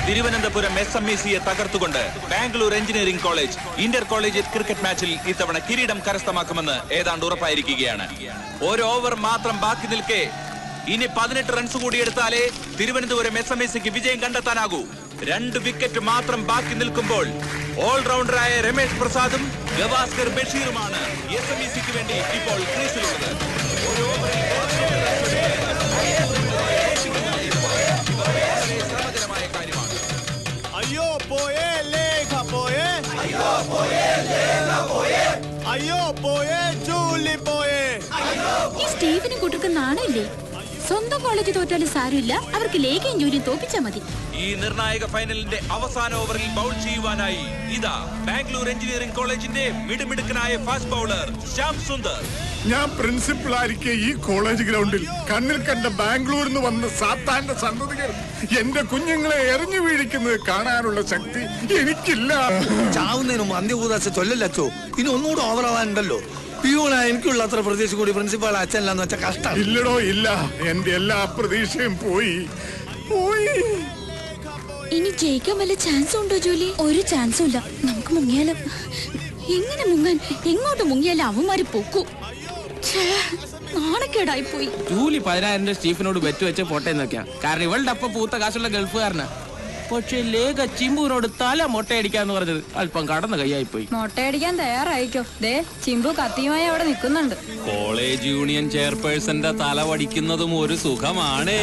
തിരുവനന്തപുരം SMECയെ തകർത്തുകൊണ്ട് Bangalore engineering college inter college cricket മാച്ചിൽ ഇത്തവണ കിരീടം കരസ്ഥമാക്കുമെന്ന് ഏതാണ്ട് ഉറപ്പായിരിക്കുകയാണ്. ഒരു ഓവർ മാത്രം ബാക്കി നിൽക്കെ ഇനി 18 റൺസ് കൂടി എടുത്താലേ തിരുവനന്തപുരം SMECക്ക് വിജയം കണ്ടെത്താനാകൂ. 2 വിക്കറ്റ് മാത്രം ബാക്കി നിൽക്കുമ്പോൾ ഓൾറൗണ്ടറായ രമേഷ് പ്രസാദും ഗവാസ്കർ ബഷീറുമാണ് SMECക്ക് വേണ്ടി ഇപ്പോൾ ക്രീസിലുള്ളത്. ഒരു ഓവറിൽ ശ്രമകരമായ കാര്യമാണ്. അയ്യോ പോയേ ലേഖ പോയേ, അയ്യോ പോയേ ലേഖ പോയേ, അയ്യോ പോയേ ജൂലി പോയേ. ഈ സ്റ്റീഫനും കൂട്ടർക്ക് നാണമില്ലേ? സ്വന്തം കോളേജ് തോറ്റാലും സാരമില്ല, അവർക്ക് ലേഖയും ജൂലിയും തോപ്പിച്ചാ മതി. ഈ നിർണായക ഫൈനലിന്റെ അവസാന ഓവറിൽ ബൗൾ ചെയ്യുവാനായി ഇതാ ബാംഗ്ലൂർ എഞ്ചിനീയറിംഗ് കോളേജിന്റെ മിടുമിടുക്കനായ ഫാസ്റ്റ് ബൗളർ ശ്യാം സുന്ദർ. ഞാൻ പ്രിൻസിപ്പൽ ആയിരിക്കെ ഈ കോളേജ് ഗ്രൗണ്ടിൽ കണ്ണിൽ കണ്ട ബാംഗ്ലൂരിൽ നിന്ന് വന്ന സാത്താന്റെ സന്തതികൾ എന്റെ കുഞ്ഞുങ്ങളെ എറിഞ്ഞു വീഴിക്കുന്നത് കാണാനുള്ള ശക്തി എനിക്കില്ല. ചാവുന്നതിന് മുമ്പ് അന്ത്യഭൂതാശ ചൊല്ലല്ലോ. ഇനി ഒന്നുകൂടെ ഓവറാവാനുണ്ടല്ലോ. പിയൂണ എനിക്കുള്ള അത്ര പ്രതീക്ഷ കൂടി പ്രിൻസിപ്പാൾ അച്ഛനല്ലാന്ന് വെച്ചാൽ കഷ്ടം. ഇല്ലടോ ഇല്ല, എന്റെ എല്ലാ പ്രതീക്ഷയും പോയി. ഇനി ജയിക്കാൻ വല്ല ചാൻസും ഉണ്ടോ ജൂലി? ഒരു ചാൻസും ഇല്ല. നമുക്ക് മുങ്ങിയാലോ? എങ്ങനെ മുങ്ങാൻ? എങ്ങോട്ട് മുങ്ങിയാലും അവന്മാര് പൊക്കൂ. നാണക്കേടായി പോയി. ജൂലി 10,000 സ്റ്റീഫനോട് ബെറ്റ് വെച്ച് പോട്ടേന്ന് വെക്കാം. കാരണം ഇവളുടെ അപ്പ പൂത്ത കാശുള്ള ഗൾഫുകാരനാ. പക്ഷെ ലേഖ ചിമ്പുവിനോട് തല മൊട്ടയടിക്കാന്ന് പറഞ്ഞത് അല്പം കടന്ന കൈയായി പോയി. മൊട്ടയടിക്കാൻ തയ്യാറായിക്കോ. ദേ ചിമ്പു കത്തിയുമായി അവിടെ നിൽക്കുന്നുണ്ട്. കോളേജ് യൂണിയൻ ചെയർപേഴ്സന്റെ തല വടിക്കുന്നതും ഒരു സുഖമാണ്.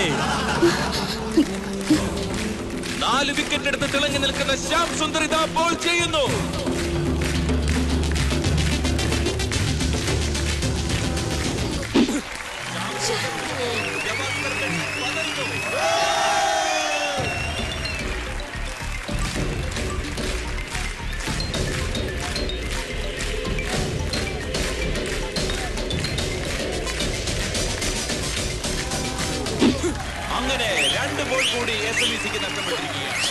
4 വിക്കറ്റ് എടുത്ത് തിളങ്ങി നിൽക്കുന്ന ശ്യാം സുന്ദർ ഇതാ ബോൾ ചെയ്യുന്നു. അങ്ങനെ 2 ബോൾ കൂടി SMECക്ക് നഷ്ടപ്പെട്ടിരിക്കുകയാണ്.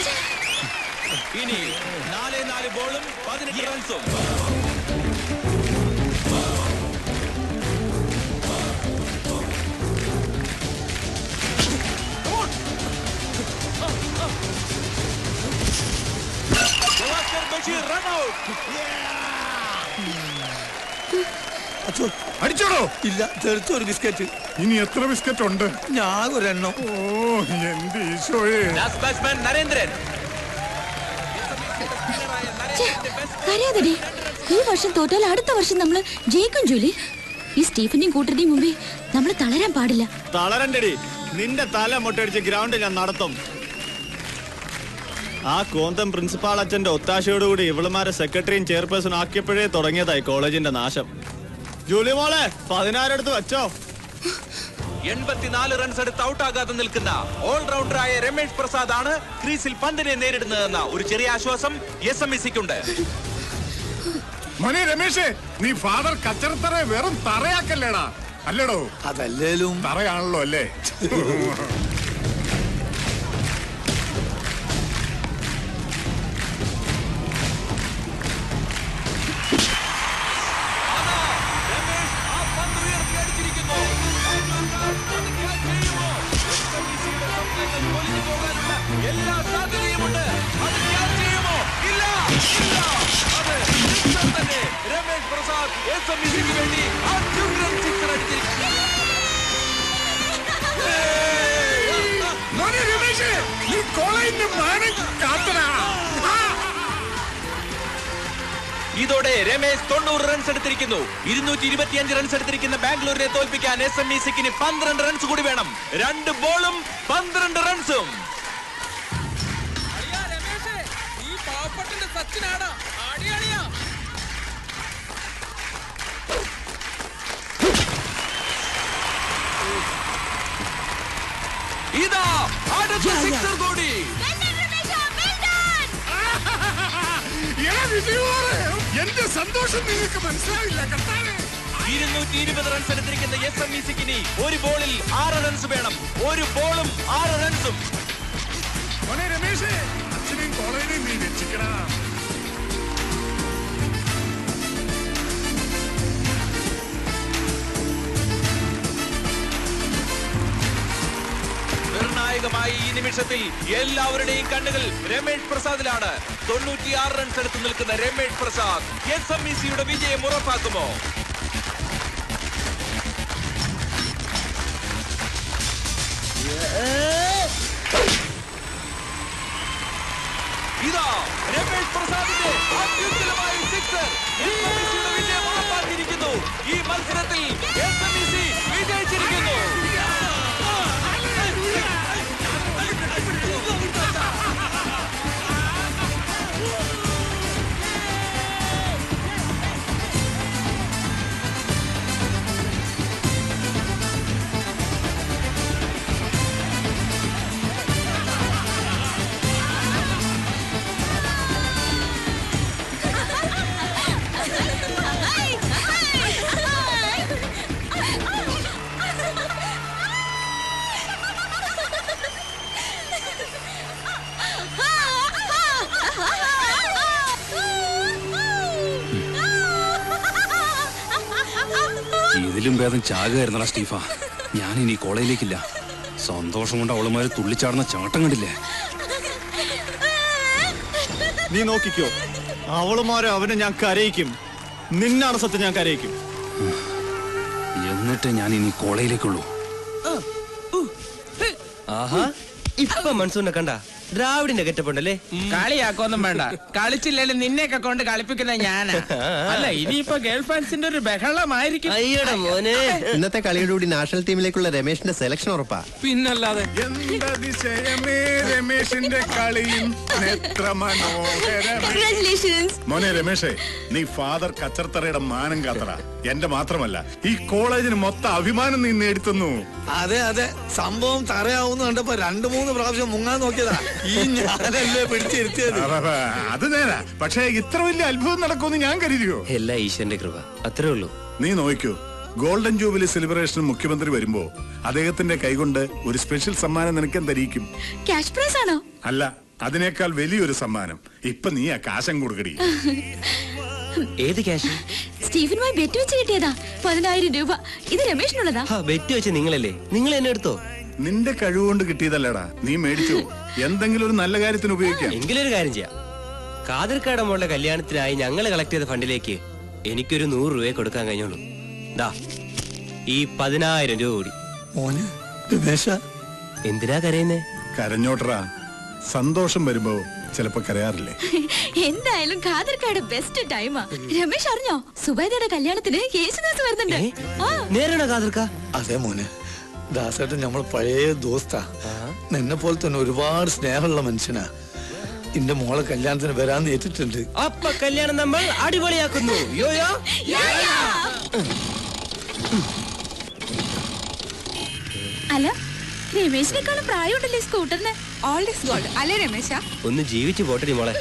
ഇനി 4 ബോളും 18 റൺസും. Gavaskar Basheer run out. അടിച്ചോടോ? ഇല്ല, തെളിച്ചൊരു ബിസ്ക്കറ്റ്. ഇനി എത്ര ബിസ്ക്കറ്റ് ഉണ്ട്? ഞാൻ ഒരെണ്ണം. ഓ എന്റെ ഈശോയെ. ബാറ്റ്സ്മാൻ നരേന്ദ്രൻ. കരയാതെ. ഈ വർഷം തോറ്റാൽ അടുത്ത വർഷം നമ്മള് ജയിക്കും ജൂലി. ഈ സ്റ്റീഫന്റെയും കൂട്ടരുടെയും മുമ്പിൽ നമ്മൾ തളരാൻ പാടില്ല. തളരണ്ടടി, നിന്റെ തല മുട്ടടിച്ച് ഗ്രൗണ്ടിൽ ഞാൻ നടത്തും. ആ കോന്തം പ്രിൻസിപ്പാൾ അച്ഛന്റെ ഒത്താശയോടുകൂടി ഇവളുമാരെ സെക്രട്ടറിയും ചെയർപേഴ്സണും ആക്കിയപ്പോഴേ തുടങ്ങിയതായി കോളേജിന്റെ നാശം. ജൂലി മോളെ 16 എടുത്ത് വെച്ചോ. 84 റൺസ് എടുത്ത് ഔട്ടാകാതെ നിൽക്കുന്ന ഓൾറൗണ്ടറായ രമേഷ് പ്രസാദ് ആണ് ക്രീസിൽ പന്തിനെ നേരിടുന്നതെന്ന ഒരു ചെറിയ ആശ്വാസം SMECക്കുണ്ട്. മോനെ രമേഷേ, നീ ഫാദർ കച്ചറത്തറ വെറും തറയാക്കല്ലേടാ. അല്ലടോ? അതല്ലേലും തറയാണല്ലോ അല്ലേ? എല്ലാ സാധ്യതയുമുണ്ട്. അത് ക്യാച്ച് ചെയ്യുമോ? ഇല്ല. അത് സിക്സർ തന്നെ. രമേഷ് പ്രസാദ് SMECക്ക് വേണ്ടി അത്യുഗ്രൻ സിക്സർ അടിച്ചിരിക്കുന്നു. മോനെ രമേഷേ, നീ കോളേജിന്റെ മാനം കാത്തടാ. ഇതോടെ രമേശ് 90 റൺസ് എടുത്തിരിക്കുന്നു. 225 റൺസ് എടുത്തിരിക്കുന്ന ബാംഗ്ലൂരിനെ തോൽപ്പിക്കാൻ SMECക്ക് 12 റൺസ് കൂടി വേണം. 2 ബോളും 12 റൺസും. ഇതാ അടുത്ത സിക്സർ കൂടി. എന്റെ സന്തോഷം നിങ്ങൾക്ക് മനസ്സിലാവില്ല. 220 റൺസ് എടുത്തിരിക്കുന്ന SMECക്ക് ഒരു ബോളിൽ 6 റൺസ് വേണം. ഒരു ബോളും 6 റൺസും. മോനെ രമേഷേ, അച്ഛനെയും കോളേജിനെയും നീ രക്ഷിക്കടാ. നിർണായക നിർണായകമായ ഈ നിമിഷത്തിൽ എല്ലാവരുടെയും കണ്ണുകൾ രമേഷ് പ്രസാദിലാണ്. 96 റൺസ് എടുത്ത് നിൽക്കുന്ന രമേഷ് പ്രസാദ് SMECയുടെ വിജയം ഉറപ്പാക്കുമോ? ഇതാ രമേഷ് പ്രസാദിന്റെ അത്യുജ്വലമായ സിക്സർ SMECയുടെ വിജയം ഉറപ്പാക്കിയിരിക്കുന്നു. ഈ മത്സരത്തിൽ SMEC വിജയിച്ചിരിക്കുന്നു. ഇതിലും ഭേദം ചാകുകയായിരുന്നടാ സ്റ്റീഫ. ഞാനിനി കോളേജിലേക്കില്ല. സന്തോഷം കൊണ്ട് അവളുമാര് തുള്ളിച്ചാടുന്ന ചാട്ടം കണ്ടില്ലേ? നീ നോക്കിക്കോ, അവളുമാരെ അവനെ ഞാൻ കരയിക്കും. നിന്നാണ് സത്യം, ഞാൻ കരയിക്കും. എന്നിട്ട് ഞാൻ ഇനി കോളേജിലേക്കുള്ളൂ. ആഹാ, ഇപ്പൊ മൺസൂണിനെ കണ്ട ദ്രാവിഡിന്റെ ഗെറ്റപ്പുണ്ടല്ലേ? കളിയാക്കൊന്നും വേണ്ട. കളിച്ചില്ലേലും നിന്നെയൊക്കെ കൊണ്ട് കളിപ്പിക്കുന്ന ഞാനാ. അല്ല, ഇനിയിപ്പോ ഗേൾ ഫാൻസിന്റെ ഒരു ബഹളമായിരിക്കും. അയ്യടാ മോനെ, ഇന്നത്തെ കളിയോട് കൂടി നാഷണൽ ടീമിലേക്കുള്ള രമേശിന്റെ സെലക്ഷൻ ഉറപ്പാ. പിന്നല്ലാതെ എന്തതിശയമേ രമേശിന്റെ കളിയും എത്ര മനോഹരം. മോനെ രമേശേ, നീ ഫാദർ കച്ചർത്തറയുടെ മാനം കാത്തറ. എന്റെ മാത്രമല്ല, ഈ കോളേജിന് മൊത്തം അഭിമാനം നീ നേടിത്തന്നു. അതെ അതെ, സംഭവം തറയാവുന്ന കണ്ടപ്പോ 2-3 പ്രാവശ്യം മുങ്ങാൻ നോക്കിയതാ. ഈ ഞാനല്ലേ പിടിച്ചിരുത്തിയത്. അത് നേരാ, പക്ഷേ ഇത്ര വലിയ അത്ഭുതം നടക്കുമെന്ന് ഞാൻ കരുതിയോ? എല്ലാ ഈശ്വരന്റെ കൃപ, അത്രേ ഉള്ളൂ. നീ നോക്കൂ, ഗോൾഡൻ ജൂബിലി സെലിബ്രേഷൻ മുഖ്യമന്ത്രി വരുമ്പോ അദ്ദേഹത്തിന്റെ കൈകൊണ്ട് ഒരു സ്പെഷ്യൽ സമ്മാനം നിനക്ക് തരിക്കും. ക്യാഷ് പ്രൈസ് ആണോ? അല്ല, അതിനേക്കാൾ വലിയൊരു സമ്മാനം. ഇപ്പൊ നീ ആ കാശം കൊടുക്കടി. ഏത് ക്യാഷ്? സ്റ്റീഫനുമായി ബെറ്റ് വെച്ച് കിട്ടിയതാ 10,000 രൂപ. ഇത് രമേഷിനുള്ളതാ. ബെറ്റ് വെച്ച് നിങ്ങളല്ലേ? നിങ്ങൾ എന്നെ എടുത്തോ? നിന്റെ കഴിവുകൊണ്ട് കിട്ടിയതല്ലടാ, നീ മേടിച്ചു. എന്തെങ്കിലും ഒരു നല്ല കാര്യത്തിന് ഉപയോഗിക്കാം. എങ്കിലൊരു കാര്യം ചെയ്യാം. കാതിർക്കാട് മോളുടെ കല്യാണത്തിനായി ഞങ്ങൾ കളക്ട് ചെയ്ത ഫണ്ടിലേക്ക് എനിക്കൊരു 100 രൂപയെ കൊടുക്കാൻ കഴിഞ്ഞുള്ളൂ. ദാ ഈ 10,000 രൂപ കൂടി. മോനെ രമേശ, എന്തിനാ കരയുന്നേ? കരഞ്ഞോട്ടറാ, സന്തോഷം വരുമ്പോ ചിലപ്പോ കരയാറില്ലേ? എന്തായാലും ഖാദർക്കാട് ബെസ്റ്റ് ടൈമാ. രമേശ് അറിഞ്ഞോ, സുബൈദയുടെ കല്യാണത്തിന് യേശുദാസ് വരുന്നുണ്ട്. നേരണ കാതിർക്ക? അതെ മോനെ, ദാസേട്ടൻ നമ്മൾ പഴയ ദോസ്താ. നിന്നെ പോലെ തന്നെ ഒരുപാട് സ്നേഹമുള്ള മനുഷ്യനാ. എന്റെ മോളെ കല്യാണത്തിന് വരാന്ന് ഏറ്റിട്ടുണ്ട്. അപ്പൊ കല്യാണം നമ്മൾ അടിപൊളിയാക്കുന്നു. യോയോ അല്ല, രമേശിനേക്കാളും പ്രായമുണ്ടല്ലേ സ്കൂട്ടറിന്? ഓൾഡ് ഇസ് ഗോൾഡ് അല്ലേ രമേശ? ഒന്ന് ജീവിച്ചു പോട്ടടി മോളെ.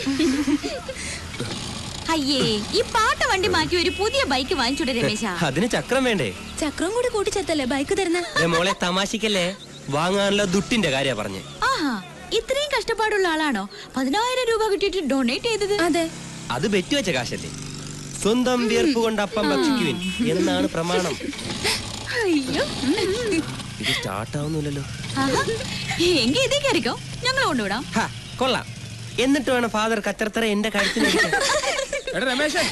അയ്യേ, ഈ പാട്ട വണ്ടി മാറ്റി ഒരു പുതിയ ബൈക്ക് വാങ്ങിച്ചൂടെ രമേശ? അതിന് ചക്രം വേണ്ടേ? ചക്രം കൂടി കൂട്ടിച്ചേർത്തല്ലേ ബൈക്ക് തരുന്ന? മോളെ തമാശിക്കല്ലേ, വാങ്ങാനുള്ള ദുട്ടിന്റെ കാര്യ പറഞ്ഞേ. ആഹാ, ഇത്രയും കഷ്ടപ്പാടുള്ള ആളാണോ 10,000 രൂപ കിട്ടിയിട്ട് ഡൊണേറ്റ് ചെയ്തത്? അതെ, അത് ബെറ്റ് വെച്ച കാശല്ലേ. സ്വന്തം വിയർപ്പ് കൊണ്ട് അപ്പം ഭക്ഷിക്കുവിൻ എന്നാണ് പ്രമാണം. അയ്യോ, ഇത് സ്റ്റാർട്ട് ആവുന്നില്ലല്ലോ. എങ്കിൽ ഇതേ കയറിക്കോ, ഞങ്ങൾ കൊണ്ടുവിടാം. കൊള്ളാം. എന്നിട്ട് വേണം ഫാദർ കച്ചറത്തറ എന്റെ കാര്യത്തിന്. എടാ രമേശൻ,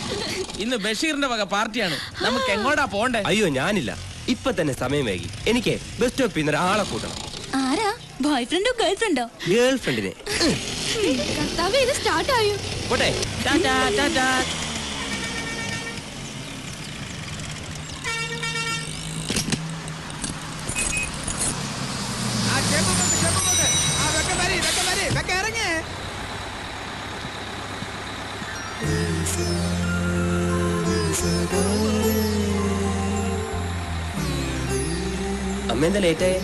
ഇന്ന് ബഷീറിന്റെ വക പാർട്ടിയാണ്. നമുക്ക് എങ്ങോട്ടാ പോണ്ടേ? അയ്യോ ഞാനില്ല, ഇപ്പൊ തന്നെ സമയം വൈകി. എനിക്ക് ബസ് സ്റ്റോപ്പിൽ നിന്ന് ആളെ കൂട്ടണം. ആരാ? ബോയ് ഫ്രണ്ടോ ഗേൾ ഫ്രണ്ടോ? ഗേൾ ഫ്രണ്ടിനെ. ഇത് സ്റ്റാർട്ട് ആയോ? പോട്ടെ. ടാറ്റാ ടാറ്റാ. അമ്മ എന്താ ലേറ്റായേ?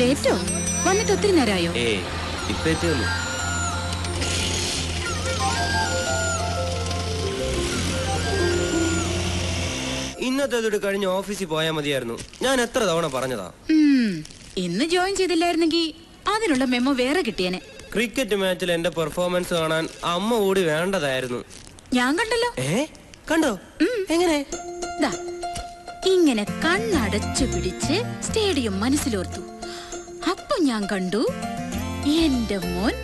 ലേറ്റോ? വന്നിട്ട് ഒത്തിരി നേരമായോ? ഇപ്പൊ എത്തിയുള്ളൂ. ഇന്നത്തെ കഴിഞ്ഞ് ഓഫീസിൽ പോയാൽ മതിയായിരുന്നു. ഞാൻ എത്ര തവണ പറഞ്ഞതാ. ഇന്ന് ജോയിൻ ചെയ്തില്ലായിരുന്നെങ്കിൽ അതിനുള്ള മെമ്മോ വേറെ കിട്ടിയേനെ. ക്രിക്കറ്റ് മാച്ചിൽ എന്റെ പെർഫോമൻസ് കാണാൻ അമ്മ കൂടി വേണ്ടതായിരുന്നു. ഞാൻ കണ്ടല്ലോ. കണ്ടോ? എങ്ങനെ? ഇങ്ങനെ കണ്ണടച്ചു പിടിച്ച് സ്റ്റേഡിയം മനസ്സിലോർത്തു. അപ്പൊ ഞാൻ കണ്ടു എന്റെ മോൻ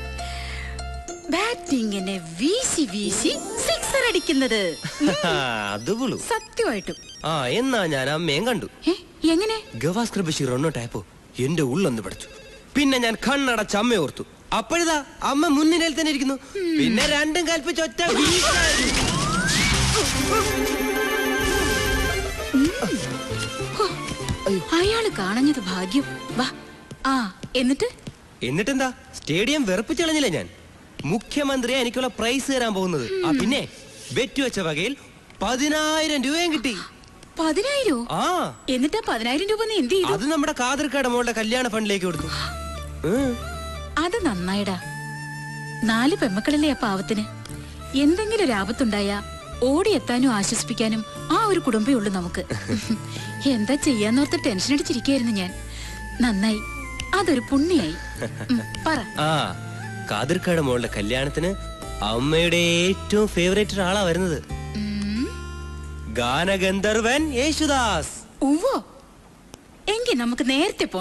ബാറ്റിങ്ങിനെ വീശി വീശി സിക്സർ അടിക്കുന്നത്. സത്യമായിട്ടും. ആ എന്നാ ഞാൻ അമ്മയും കണ്ടു. എങ്ങനെ? ഗവാസ്കർ ബഷീർ ഒന്നോട്ടായപ്പോ എന്റെ ഉള്ളൊന്ന് പഠിച്ചു. പിന്നെ ഞാൻ കണ്ണടച്ച അമ്മ ഓർത്തു. അപ്പോഴതാ അമ്മ മുന്നിൽ തന്നെ ഇരിക്കുന്നു. പിന്നെ രണ്ടും കൽപ്പിച്ച് ഒറ്റ അയാള് കാണഞ്ഞത് ഭാഗ്യം. വാ. ആ എന്നിട്ടെന്താ? സ്റ്റേഡിയം വെറുപ്പിച്ചളഞ്ഞില്ലേ ഞാൻ. മുഖ്യമന്ത്രിയെ എനിക്കുള്ള പ്രൈസ് തരാൻ പോകുന്നത്. ആ പിന്നെ ബെറ്റ് വെച്ച വകയിൽ 10,000 രൂപയും കിട്ടി. 10,000? ആ. എന്നിട്ടാ 10,000 രൂപ നീ എന്ത് ചെയ്തു? അത് നമ്മുടെ കാതിർക്കാട് മോളുടെ കല്യാണ ഫണ്ടിലേക്ക് കൊടുത്തു. അത് നന്നായിടാ. 4 പെമ്മക്കളല്ലേ ആ പാവത്തിന്. എന്തെങ്കിലും ഒരു ആപത്തുണ്ടായാ ഓടിയെത്താനും ആശ്വസിപ്പിക്കാനും ആ ഒരു കുടുംബേ ഉള്ളൂ നമുക്ക്. എന്താ ചെയ്യാന്നോർത്ത് ടെൻഷൻ അടിച്ചിരിക്കായിരുന്നു ഞാൻ. നന്നായി, അതൊരു പുണ്യായി. പറ. ആ കാതിർക്കാട് മോളുടെ കല്യാണത്തിന് അമ്മയുടെ ഏറ്റവും ഫേവറേറ്റ് ആളാ വരുന്നത്. ഗാനഗന്ധർവൻ യേശുദാസ്. ഓ, എങ്കിൽ നമുക്ക് നേരത്തെ പോണം.